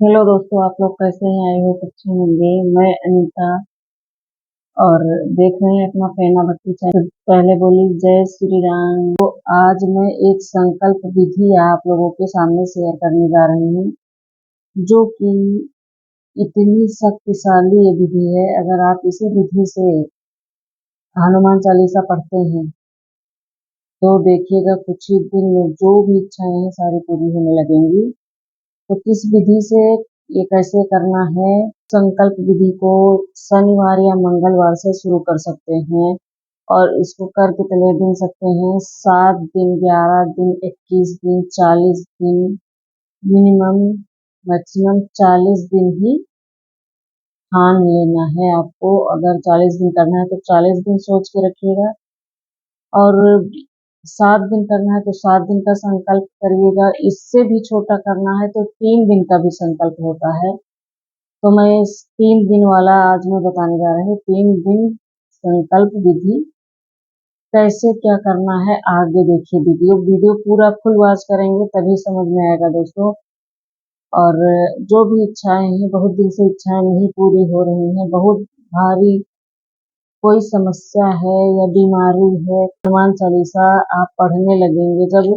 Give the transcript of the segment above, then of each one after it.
Hello दोस्तों, आप लोग कैसे हैं? आई होप अच्छे होंगे। मैं अनीता और देख रहे हैं अपना फेना भक्ति चैनल। पहले बोली जय श्री राम। तो आज मैं एक संकल्प विधि आप लोगों के सामने शेयर करने जा रही हूँ, जो कि इतनी शक्तिशाली ये विधि है। अगर आप इसी विधि से हनुमान चालीसा पढ़ते हैं तो देखिएगा कुछ ही दिन में जो भी इच्छाएं हैं सारी पूरी होने लगेंगी। तो किस विधि से ये कैसे करना है? संकल्प विधि को शनिवार या मंगलवार से शुरू कर सकते हैं और इसको कर कितने दिन सकते हैं? 7 दिन, 11 दिन, 21 दिन, 40 दिन, मिनिमम मैक्सिमम 40 दिन ही ठान लेना है आपको। अगर 40 दिन करना है तो 40 दिन सोच के रखिएगा, और 7 दिन करना है तो 7 दिन का संकल्प करिएगा। इससे भी छोटा करना है तो 3 दिन का भी संकल्प होता है। तो मैं इस 3 दिन वाला आज मैं बताने जा रही हूँ। 3 दिन संकल्प विधि कैसे क्या करना है, आगे देखिए। वीडियो पूरा फुल वॉच करेंगे तभी समझ में आएगा दोस्तों। और जो भी इच्छाएं हैं, बहुत दिन से इच्छाएं नहीं पूरी हो रही हैं, बहुत भारी कोई समस्या है या बीमारी है, हनुमान चालीसा आप पढ़ने लगेंगे जब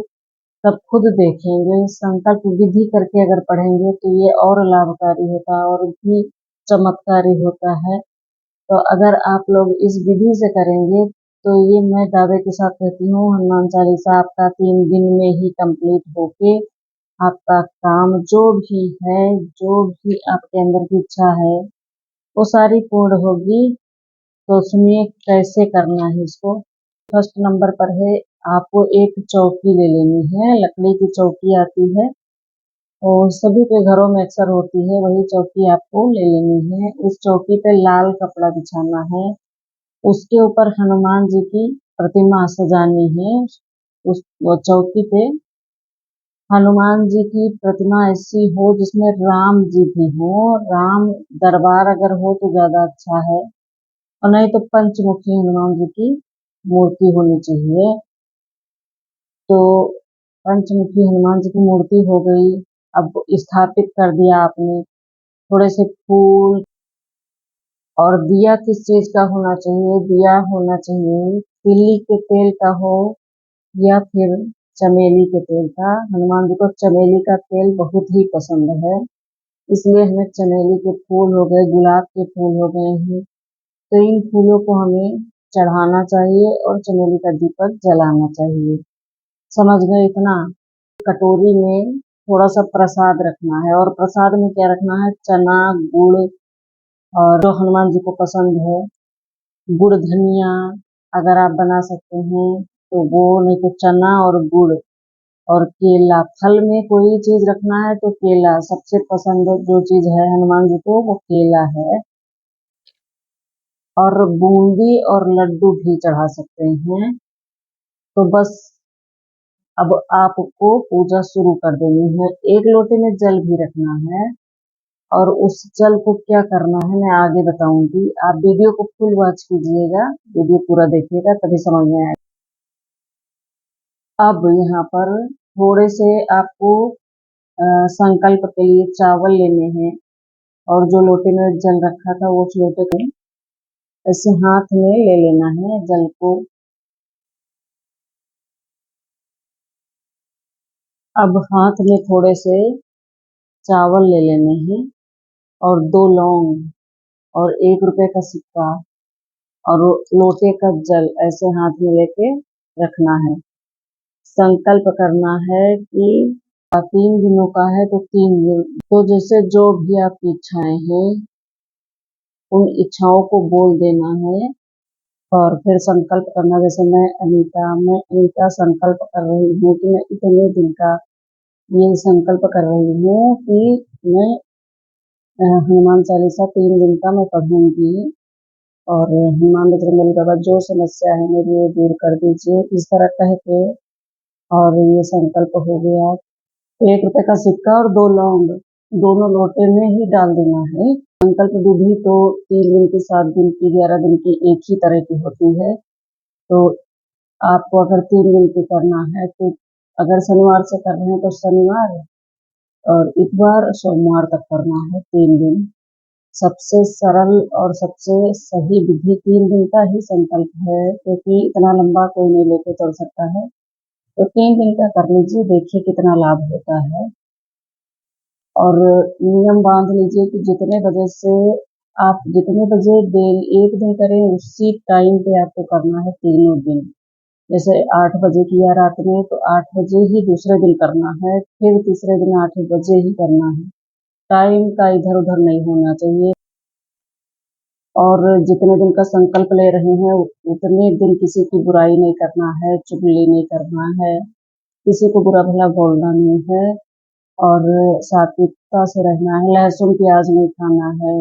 तब खुद देखेंगे। संकल्प विधि करके अगर पढ़ेंगे तो ये और लाभकारी होता है और भी चमत्कारी होता है। तो अगर आप लोग इस विधि से करेंगे तो ये मैं दावे के साथ कहती हूँ, हनुमान चालीसा आपका 3 दिन में ही कंप्लीट होके आपका काम जो भी है, जो भी आपके अंदर की इच्छा है वो सारी पूर्ण होगी। तो सुनिए कैसे करना है इसको। फर्स्ट नंबर पर है, आपको एक चौकी ले लेनी है। लकड़ी की चौकी आती है और सभी के घरों में अक्सर होती है, वही चौकी आपको ले लेनी है। उस चौकी पे लाल कपड़ा बिछाना है, उसके ऊपर हनुमान जी की प्रतिमा सजानी है। उस वो चौकी पे हनुमान जी की प्रतिमा ऐसी हो जिसमें राम जी भी हो। राम दरबार अगर हो तो ज्यादा अच्छा है, और नहीं तो पंचमुखी हनुमान जी की मूर्ति होनी चाहिए। तो पंचमुखी हनुमान जी की मूर्ति हो गई। अब स्थापित कर दिया आपने। थोड़े से फूल और दिया किस चीज का होना चाहिए? दिया होना चाहिए तिल्ली के तेल का हो या फिर चमेली के तेल का। हनुमान जी को चमेली का तेल बहुत ही पसंद है, इसलिए हमें चमेली के फूल हो गए, गुलाब के फूल हो गए हैं, तो इन फूलों को हमें चढ़ाना चाहिए और चमेली का दीपक जलाना चाहिए। समझ गए इतना? कटोरी में थोड़ा सा प्रसाद रखना है, और प्रसाद में क्या रखना है? चना, गुड़, और जो हनुमान जी को पसंद है गुड़ धनिया अगर आप बना सकते हैं तो वो, नहीं तो चना और गुड़ और केला। फल में कोई चीज रखना है तो केला सबसे पसंद जो चीज है हनुमान जी को, वो केला है। और बूंदी और लड्डू भी चढ़ा सकते हैं। तो बस अब आपको पूजा शुरू कर देनी है। एक लोटे में जल भी रखना है, और उस जल को क्या करना है मैं आगे बताऊंगी। आप वीडियो को फुल वॉच कीजिएगा, वीडियो पूरा देखिएगा तभी समझ में आएगा। अब यहाँ पर थोड़े से आपको संकल्प के लिए चावल लेने हैं, और जो लोटे में जल रखा था वो उस लोटे को ऐसे हाथ में ले लेना है जल को। अब हाथ में थोड़े से चावल ले लेने हैं, और 2 लौंग, और 1 रुपए का सिक्का, और लोटे का जल ऐसे हाथ में लेके रखना है। संकल्प करना है कि 3 दिनों का है तो 3 दिन। तो जैसे जो भी आपकी इच्छाएं हैं उन इच्छाओं को बोल देना है, और फिर संकल्प करना। जैसे मैं अनीता संकल्प कर रही हूँ कि मैं इतने दिन का ये संकल्प कर रही हूँ कि मैं हनुमान चालीसा 3 दिन का मैं पढ़ूंगी, और हनुमान बजरंगबली बाबा जो समस्या है मेरी वो दूर कर दीजिए, इस तरह कह के। और ये संकल्प हो गया। 1 रुपए का सिक्का और 2 लौंग दोनों लोटे में ही डाल देना है। संकल्प विधि तो 3 दिन की, 7 दिन की, 11 दिन की एक ही तरह की होती है। तो आपको अगर 3 दिन की करना है तो अगर शनिवार से कर रहे हैं तो शनिवार, और इतवार सोमवार तक करना है 3 दिन। सबसे सरल और सबसे सही विधि 3 दिन का ही संकल्प है, क्योंकि इतना लंबा कोई नहीं लेके चल सकता है। तो 3 दिन का कर लीजिए, देखिए कितना लाभ होता है। और नियम बांध लीजिए कि जितने बजे से आप जितने बजे एक दिन करें उसी टाइम पे आपको करना है तीनों दिन। जैसे 8 बजे किया रात में तो 8 बजे ही दूसरे दिन करना है, फिर तीसरे दिन 8 बजे ही करना है। टाइम का इधर उधर नहीं होना चाहिए। और जितने दिन का संकल्प ले रहे हैं उतने दिन किसी की बुराई नहीं करना है, चुगली नहीं करना है, किसी को बुरा भला बोलना नहीं है और सात्विकता से रहना है। लहसुन प्याज नहीं खाना है,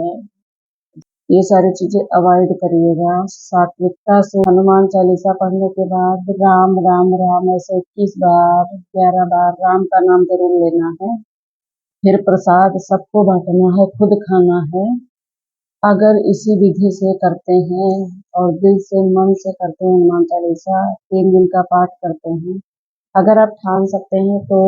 ये सारी चीजें अवॉइड करिएगा। सात्विकता से हनुमान चालीसा पढ़ने के बाद राम राम राम ऐसे 21 बार 11 बार राम का नाम जरूर लेना है। फिर प्रसाद सबको बांटना है, खुद खाना है। अगर इसी विधि से करते हैं और दिल से मन से करते हैं, हनुमान चालीसा 3 दिन का पाठ करते हैं, अगर आप ठान सकते हैं तो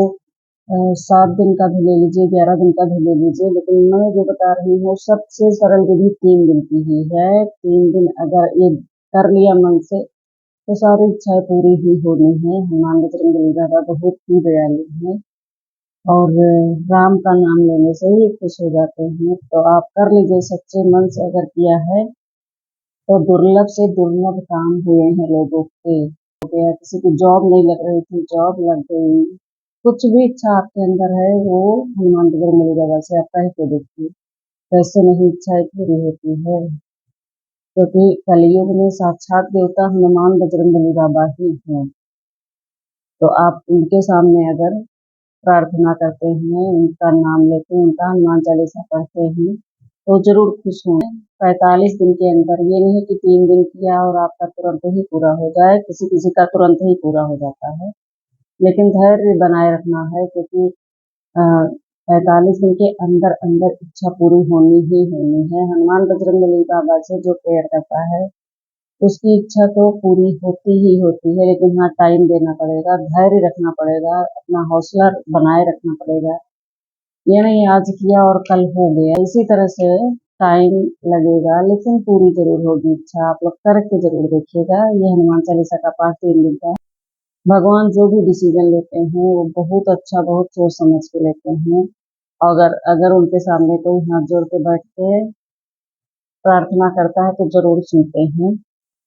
7 दिन का भी ले लीजिए, 11 दिन का भी ले लीजिए, लेकिन मैं जो बता रही हूँ सबसे सरल विधि 3 दिन की ही है। 3 दिन अगर ये कर लिया मन से तो सारी इच्छाएं पूरी ही होनी है। हनुमान बजरंगबली बाबा बहुत ही दयालु हैं और राम का नाम लेने से ही खुश हो जाते हैं। तो आप कर लीजिए, सच्चे मन से अगर किया है तो दुर्लभ से दुर्लभ काम हुए हैं लोगों के। हो गया, किसी की जॉब नहीं लग रही थी, जॉब लग गई। कुछ भी इच्छा आपके अंदर है वो हनुमान बजरंगबली बाबा से आप कह के देखिए, कैसे नहीं इच्छाएं पूरी होती है। क्योंकि कलयुग में साक्षात देवता हनुमान बजरंगबली बाबा ही हैं। तो आप उनके सामने अगर प्रार्थना करते हैं, उनका नाम लेते हैं, उनका हनुमान चालीसा पढ़ते हैं तो जरूर खुश होंगे। 45 दिन के अंदर, ये नहीं कि 3 दिन किया और आपका तुरंत ही पूरा हो जाए, किसी किसी का तुरंत ही पूरा हो जाता है, लेकिन धैर्य बनाए रखना है। क्योंकि 45 दिन के अंदर अंदर इच्छा पूरी होनी ही होनी है। हनुमान बजरंगबली बाबा से जो प्रेयर करता है उसकी इच्छा तो पूरी होती ही होती है, लेकिन हाँ टाइम देना पड़ेगा, धैर्य रखना पड़ेगा, अपना हौसला बनाए रखना पड़ेगा। ये नहीं आज किया और कल हो गया, इसी तरह से टाइम लगेगा, लेकिन पूरी जरूर होगी इच्छा। आप लोग करके जरूर देखिएगा। ये हनुमान चालीसा का पाठ 3 दिन का। भगवान जो भी डिसीजन लेते हैं वो बहुत अच्छा, बहुत सोच समझ के लेते हैं। अगर अगर उनके सामने कोई हाथ जोड़ के बैठ के प्रार्थना करता है तो जरूर सुनते हैं।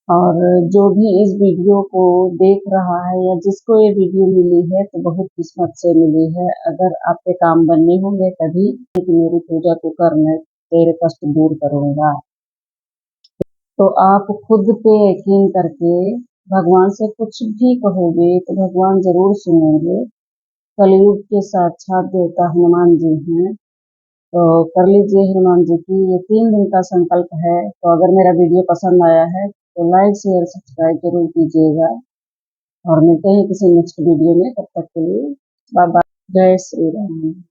और जो भी इस वीडियो को देख रहा है या जिसको ये वीडियो मिली है तो बहुत किस्मत से मिली है। अगर आपके काम बनने होंगे तभी कि मेरी पूजा तू कर, मैं तेरे कष्ट दूर करूंगा। तो आप खुद पे यकीन करके भगवान से कुछ भी कहोगे तो भगवान जरूर सुनेंगे। कलयुग के साक्षात देवता हनुमान जी हैं। तो कर लीजिए हनुमान जी की, ये 3 दिन का संकल्प है। तो अगर मेरा वीडियो पसंद आया है तो लाइक शेयर सब्सक्राइब जरूर कीजिएगा और मिलते हैं किसी नेक्स्ट वीडियो में। तब तक के लिए बाय बाय, जय श्री राम।